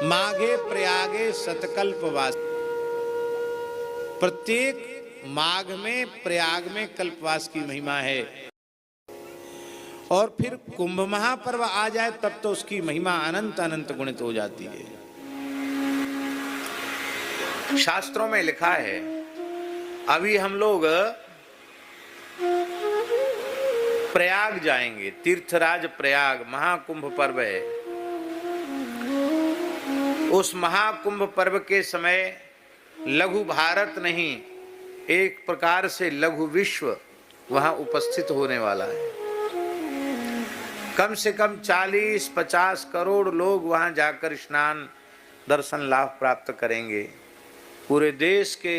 माघे प्रयागे सतकल्पवास। प्रत्येक माघ में प्रयाग में कल्पवास की महिमा है। और फिर कुंभ महापर्व आ जाए तब तो उसकी महिमा अनंत अनंत गुणित हो जाती है। शास्त्रों में लिखा है, अभी हम लोग प्रयाग जाएंगे, तीर्थराज प्रयाग, महाकुंभ पर्व है। उस महाकुंभ पर्व के समय लघु भारत नहीं, एक प्रकार से लघु विश्व वहां उपस्थित होने वाला है। कम से कम 40-50 करोड़ लोग वहां जाकर स्नान दर्शन लाभ प्राप्त करेंगे। पूरे देश के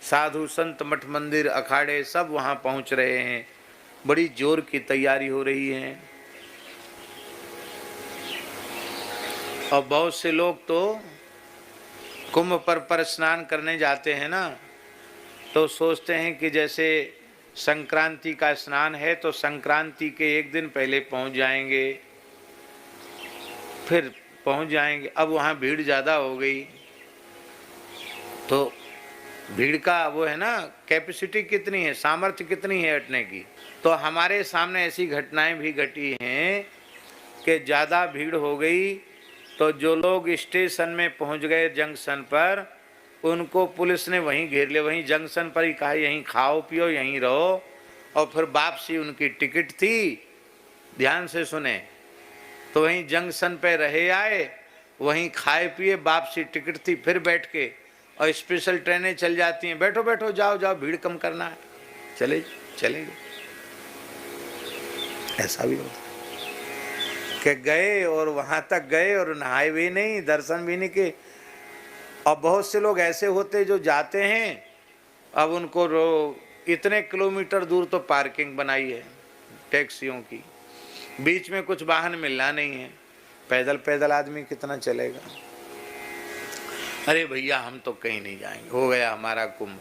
साधु संत मठ मंदिर अखाड़े सब वहां पहुंच रहे हैं। बड़ी जोर की तैयारी हो रही है। और बहुत से लोग तो कुंभ पर्व पर स्नान करने जाते हैं ना, तो सोचते हैं कि जैसे संक्रांति का स्नान है तो संक्रांति के एक दिन पहले पहुंच जाएंगे, फिर पहुंच जाएंगे। अब वहाँ भीड़ ज़्यादा हो गई तो भीड़ का वो है ना, कैपेसिटी कितनी है, सामर्थ्य कितनी है हटने की। तो हमारे सामने ऐसी घटनाएं भी घटी हैं कि ज़्यादा भीड़ हो गई तो जो लोग स्टेशन में पहुंच गए जंक्शन पर, उनको पुलिस ने वहीं घेर लिया। वहीं जंक्शन पर ही कहा यहीं खाओ पियो, यहीं रहो। और फिर वापसी उनकी टिकट थी, ध्यान से सुने, तो वहीं जंक्शन पे रहे आए, वहीं खाए पिए, वापसी टिकट थी, फिर बैठ के। और स्पेशल ट्रेनें चल जाती हैं, बैठो बैठो, जाओ जाओ, भीड़ कम करना है, चले चले गए। ऐसा भी होता कि गए और वहां तक गए और नहाए भी नहीं, दर्शन भी नहीं किए। और बहुत से लोग ऐसे होते जो जाते हैं, अब उनको इतने किलोमीटर दूर तो पार्किंग बनाई है टैक्सियों की, बीच में कुछ वाहन मिलना नहीं है, पैदल पैदल आदमी कितना चलेगा। अरे भैया हम तो कहीं नहीं जाएंगे, हो गया हमारा कुंभ।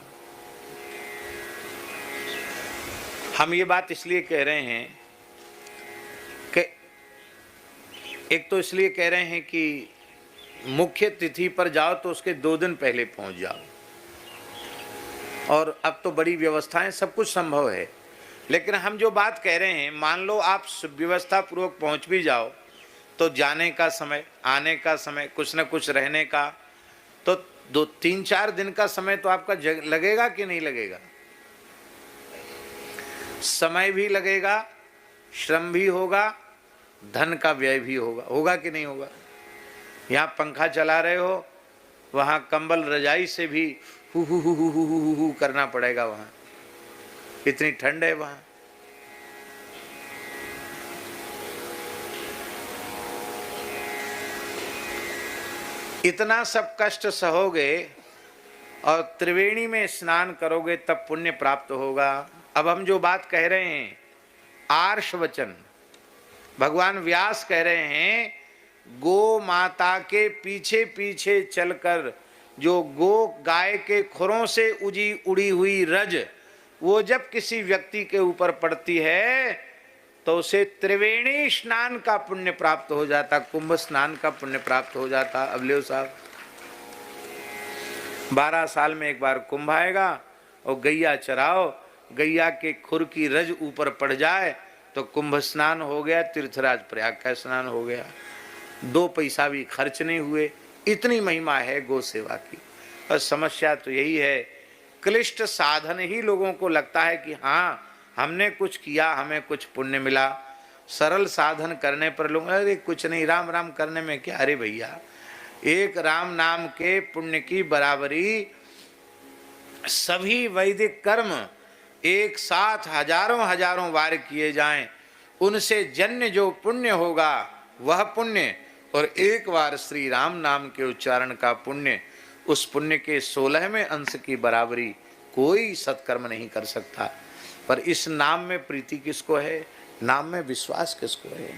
हम ये बात इसलिए कह रहे हैं कि एक तो इसलिए कह रहे हैं कि मुख्य तिथि पर जाओ तो उसके 2 दिन पहले पहुंच जाओ। और अब तो बड़ी व्यवस्थाएं, सब कुछ संभव है। लेकिन हम जो बात कह रहे हैं, मान लो आप व्यवस्था पूर्वक पहुंच भी जाओ तो जाने का समय, आने का समय, कुछ न कुछ रहने का, तो 2-3-4 दिन का समय तो आपका लगेगा कि नहीं लगेगा। समय भी लगेगा, श्रम भी होगा, धन का व्यय भी होगा। होगा कि नहीं होगा। यहाँ पंखा चला रहे हो, वहाँ कंबल रजाई से भी हु करना पड़ेगा। वहाँ इतनी ठंड है वहाँ। इतना सब कष्ट सहोगे और त्रिवेणी में स्नान करोगे तब पुण्य प्राप्त होगा। अब हम जो बात कह रहे हैं, आर्ष वचन, भगवान व्यास कह रहे हैं, गो माता के पीछे पीछे चलकर जो गो गाय के खुरों से उड़ी हुई रज, वो जब किसी व्यक्ति के ऊपर पड़ती है तो उसे त्रिवेणी स्नान का पुण्य प्राप्त हो जाता, कुंभ स्नान का पुण्य प्राप्त हो जाता। अबलेव साहब, 12 साल में एक बार कुंभ आएगा और गैया चराओ, गैया के खुर की रज ऊपर पड़ जाए तो कुंभ स्नान हो गया, तीर्थराज प्रयाग का स्नान हो गया। 2 पैसा भी खर्च नहीं हुए। इतनी महिमा है गौ सेवा की। और समस्या तो यही है, क्लिष्ट साधन ही लोगों को लगता है कि हाँ हमने कुछ किया, हमें कुछ पुण्य मिला। सरल साधन करने पर लोग, अरे कुछ नहीं, राम राम करने में क्या। अरे भैया, एक राम नाम के पुण्य की बराबरी सभी वैदिक कर्म एक साथ हजारों बार किए जाएं, उनसे जन्य जो पुण्य होगा वह पुण्य, और एक बार श्री राम नाम के उच्चारण का पुण्य, उस पुण्य के 16वें अंश की बराबरी कोई सत्कर्म नहीं कर सकता। पर इस नाम में प्रीति किसको है, नाम में विश्वास किसको है।